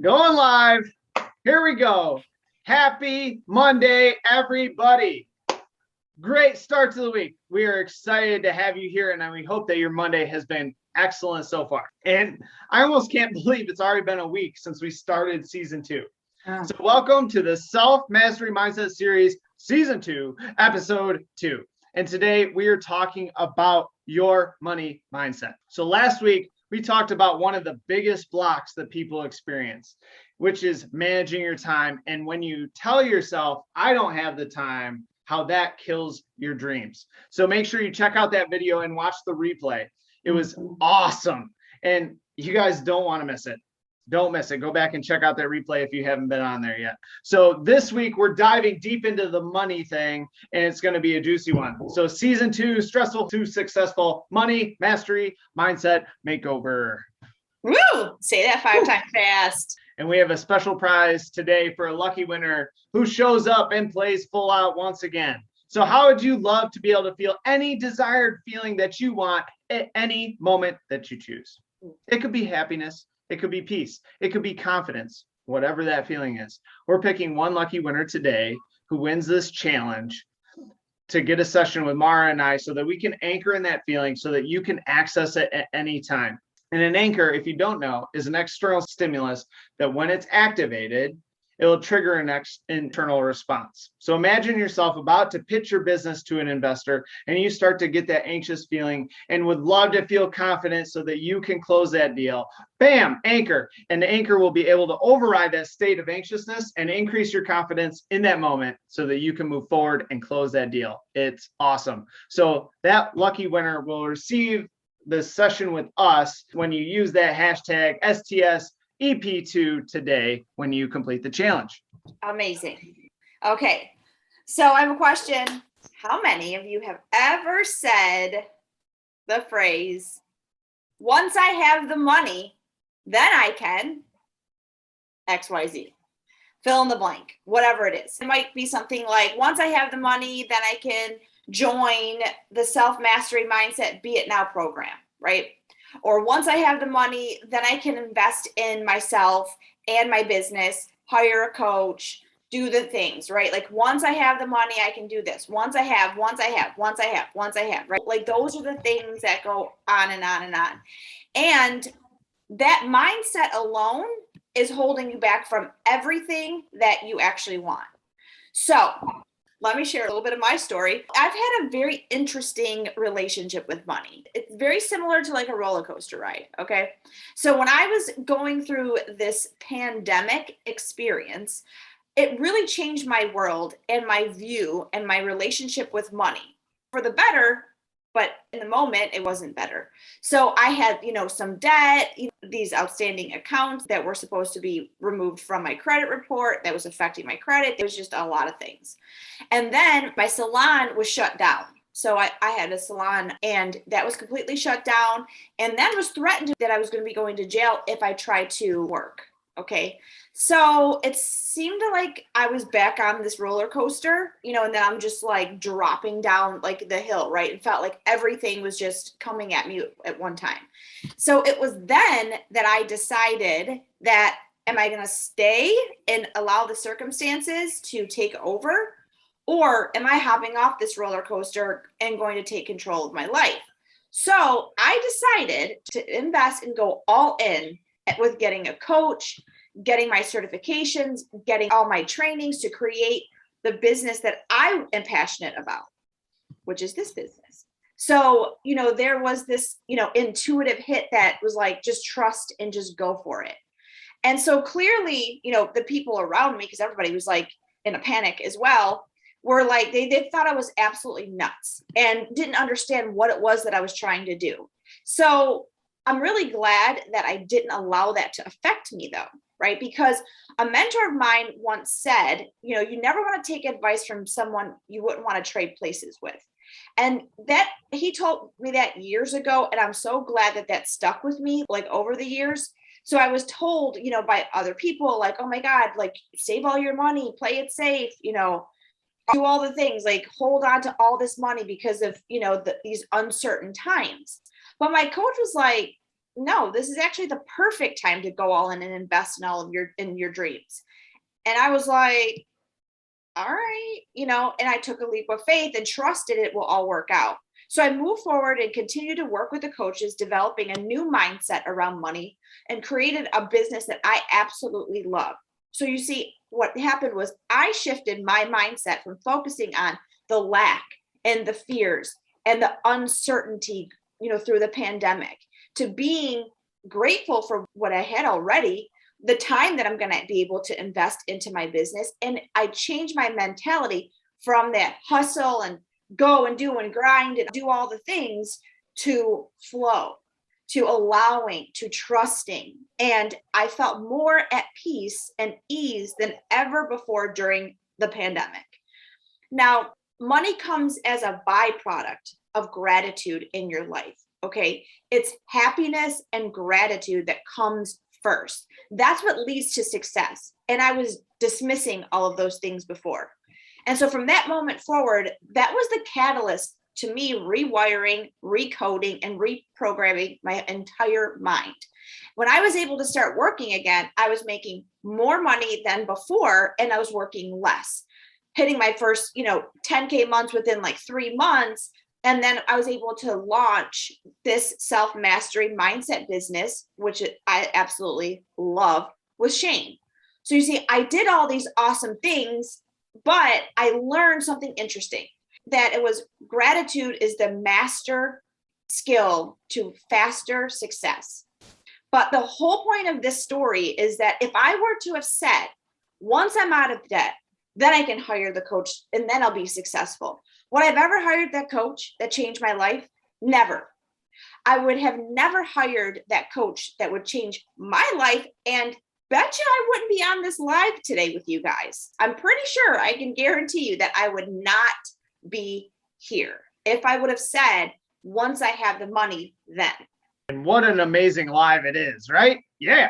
Going live. Here we go. Happy Monday, everybody. Great start to the week. We are excited to have you here, and we hope that your Monday has been excellent so far. And I almost can't believe it's already been a week since we started season 2. So welcome to the Self-Mastery Mindset Series, season 2, episode 2. And today we are talking about your money mindset. So last week, we talked about one of the biggest blocks that people experience, which is managing your time. And when you tell yourself, I don't have the time, how that kills your dreams. So make sure you check out that video and watch the replay. It was awesome. And you guys don't want to miss it. Don't miss it. Go back and check out that replay if you haven't been on there yet. So this week, we're diving deep into the money thing, and it's going to be a juicy one. So season 2, stressful to successful, money, mastery, mindset, makeover. Woo! Say that 5 times fast. And we have a special prize today for a lucky winner who shows up and plays full out once again. So how would you love to be able to feel any desired feeling that you want at any moment that you choose? It could be happiness. It could be peace. It could be confidence, whatever that feeling is. We're picking one lucky winner today who wins this challenge to get a session with Mara and I so that we can anchor in that feeling so that you can access it at any time. And an anchor, if you don't know, is an external stimulus that when it's activated, it'll trigger an internal response. So imagine yourself about to pitch your business to an investor and you start to get that anxious feeling and would love to feel confident so that you can close that deal. Bam, anchor. And the anchor will be able to override that state of anxiousness and increase your confidence in that moment so that you can move forward and close that deal. It's awesome. So that lucky winner will receive this session with us when you use that hashtag STS EP2 today when you complete the challenge. Amazing. Okay, so I have a question. How many of you have ever said the phrase, once I have the money, then I can XYZ? Fill in the blank, whatever it is. It might be something like, once I have the money, then I can join the Self-Mastery Mindset Be It Now program, right? Or once I have the money, then I can invest in myself and my business, hire a coach, do the things, right? Like once I have the money, I can do this. Once I have, right? Like those are the things that go on and on and on. And that mindset alone is holding you back from everything that you actually want. So let me share a little bit of my story. I've had a very interesting relationship with money. It's very similar to like a roller coaster ride, okay? So when I was going through this pandemic experience, it really changed my world and my view and my relationship with money for the better, but in the moment, it wasn't better. So I had, some debt, these outstanding accounts that were supposed to be removed from my credit report that was affecting my credit. It was just a lot of things. And then my salon was shut down. So I had a salon and that was completely shut down. And then was threatened that I was going to be going to jail if I tried to work. Okay. So it seemed like I was back on this roller coaster, and then I'm just like dropping down like the hill, right? It felt like everything was just coming at me at one time. So it was then that I decided that, am I going to stay and allow the circumstances to take over? Or am I hopping off this roller coaster and going to take control of my life? So I decided to invest and go all in with getting a coach, getting my certifications, getting all my trainings to create the business that I am passionate about, which is this business. So, there was this, intuitive hit that was like, just trust and just go for it. And so clearly, the people around me, because everybody was like in a panic as well, were like, they thought I was absolutely nuts and didn't understand what it was that I was trying to do. So I'm really glad that I didn't allow that to affect me though, right? Because a mentor of mine once said, you never want to take advice from someone you wouldn't want to trade places with. And that he told me that years ago. And I'm so glad that that stuck with me like over the years. So I was told, by other people like, oh my God, like save all your money, play it safe, do all the things, like hold on to all this money because of, these uncertain times. But my coach was like, no, this is actually the perfect time to go all in and invest in all of your dreams. And I was like, all right, and I took a leap of faith and trusted it will all work out. So I moved forward and continued to work with the coaches, developing a new mindset around money and created a business that I absolutely love. So you see, what happened was I shifted my mindset from focusing on the lack and the fears and the uncertainty, through the pandemic, to being grateful for what I had already, the time that I'm going to be able to invest into my business. And I changed my mentality from that hustle and go and do and grind and do all the things to flow, to allowing, to trusting. And I felt more at peace and ease than ever before during the pandemic. Now, money comes as a byproduct of gratitude in your life. Okay. It's happiness and gratitude that comes first. That's what leads to success. And I was dismissing all of those things before. And so from that moment forward, that was the catalyst to me rewiring, recoding, and reprogramming my entire mind. When I was able to start working again, I was making more money than before, and I was working less, hitting my first, 10K months within like 3 months. And then I was able to launch this self-mastery mindset business, which I absolutely love, with Shane. So you see, I did all these awesome things, but I learned something interesting, that it was gratitude is the master skill to faster success. But the whole point of this story is that if I were to have said, once I'm out of debt, then I can hire the coach and then I'll be successful. Would I have ever hired that coach that changed my life? Never. I would have never hired that coach that would change my life, and bet you I wouldn't be on this live today with you guys. I'm pretty sure I can guarantee you that I would not be here if I would have said, once I have the money, then. And what an amazing live it is, right? Yeah.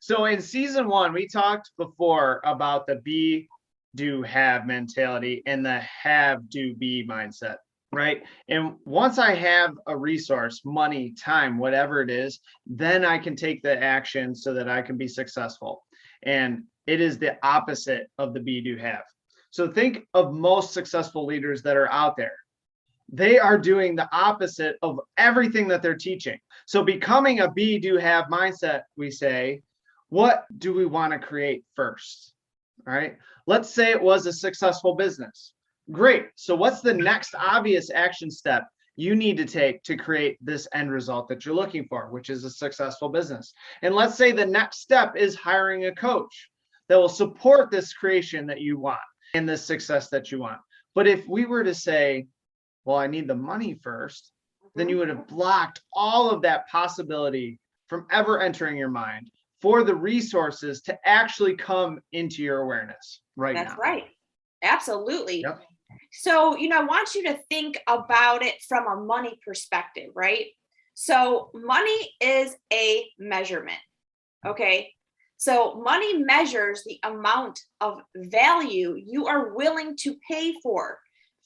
So in season 1, we talked before about the be, do, have mentality and the have, do, be mindset, right? And once I have a resource, money, time, whatever it is, then I can take the action so that I can be successful. And it is the opposite of the be, do, have. So think of most successful leaders that are out there. They are doing the opposite of everything that they're teaching. So becoming a be, do, have mindset, we say, what do we want to create first? All right. Let's say it was a successful business. Great. So what's the next obvious action step you need to take to create this end result that you're looking for, which is a successful business? And let's say the next step is hiring a coach that will support this creation that you want and this success that you want. But if we were to say, well, I need the money first, then you would have blocked all of that possibility from ever entering your mind for the resources to actually come into your awareness right now. That's right. Absolutely. Yep. So, I want you to think about it from a money perspective, right? So money is a measurement. Okay. So money measures the amount of value you are willing to pay for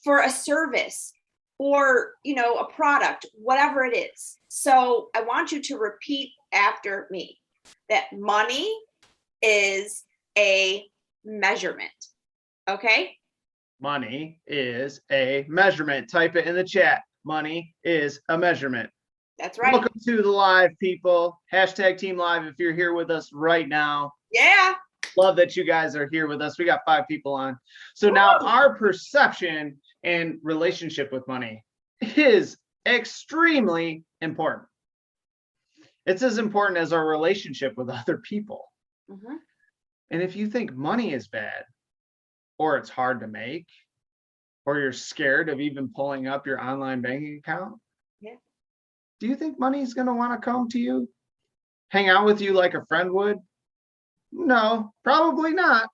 a service or, a product, whatever it is. So I want you to repeat after me that money is a measurement. Okay. Money is a measurement. Type it in the chat. Money is a measurement. That's right. Welcome to the live, people. Hashtag Team Live if you're here with us right now. Yeah. Love that you guys are here with us. We got 5 people on. So now our perception and relationship with money is extremely important. It's as important as our relationship with other people. Mm-hmm. And if you think money is bad, or it's hard to make, or you're scared of even pulling up your online banking account, do you think money is going to want to come to you, hang out with you like a friend would? No, probably not.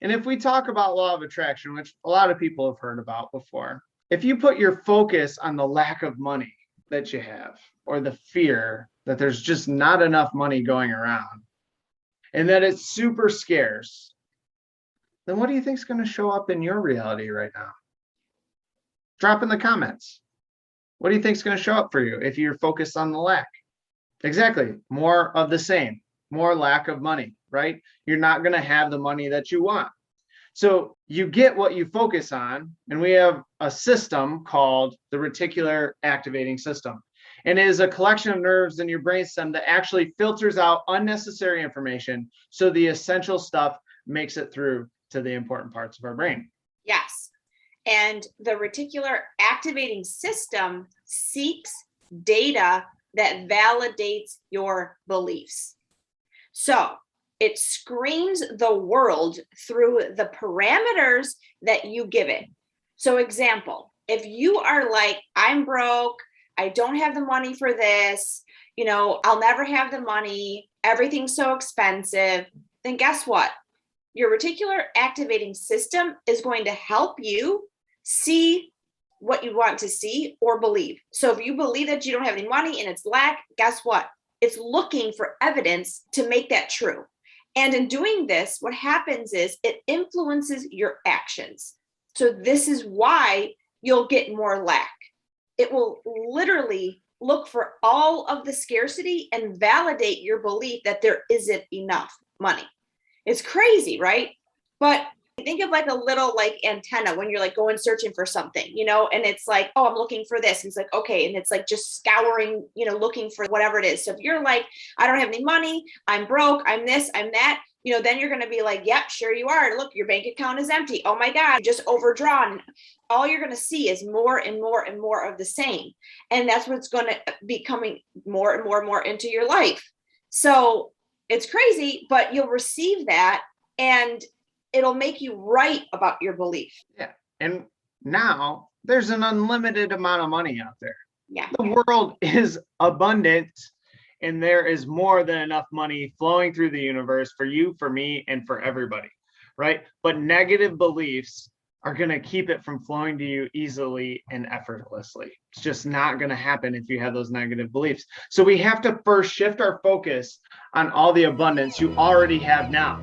And if we talk about law of attraction, which a lot of people have heard about before, if you put your focus on the lack of money that you have, or the fear that there's just not enough money going around, and that it's super scarce, then what do you think is going to show up in your reality right now? Drop in the comments. What do you think is going to show up for you if you're focused on the lack? Exactly. More of the same, more lack of money, right? You're not going to have the money that you want. So you get what you focus on, and we have a system called the reticular activating system. And it is a collection of nerves in your brainstem that actually filters out unnecessary information so the essential stuff makes it through to the important parts of our brain. Yes. And the reticular activating system seeks data that validates your beliefs. So it screens the world through the parameters that you give it. So example, if you are like, I'm broke, I don't have the money for this, I'll never have the money, everything's so expensive, then guess what? Your reticular activating system is going to help you see what you want to see or believe. So if you believe that you don't have any money and it's lack, guess what? It's looking for evidence to make that true. And in doing this, what happens is it influences your actions. So this is why you'll get more lack. It will literally look for all of the scarcity and validate your belief that there isn't enough money. It's crazy, right? But think of like a little like antenna when you're like going searching for something, and it's like, oh, I'm looking for this. And it's like, okay. And it's like just scouring, looking for whatever it is. So if you're like, I don't have any money, I'm broke, I'm this, I'm that, then you're going to be like, yep, sure you are. Look, your bank account is empty. Oh my God, just overdrawn. All you're going to see is more and more and more of the same. And that's what's going to be coming more and more and more into your life. So it's crazy, but you'll receive that and it'll make you right about your belief. Yeah. And now there's an unlimited amount of money out there. Yeah. The world is abundant and there is more than enough money flowing through the universe for you, for me, and for everybody, right? But negative beliefs are going to keep it from flowing to you easily and effortlessly. It's just not going to happen if you have those negative beliefs. So we have to first shift our focus on all the abundance you already have now.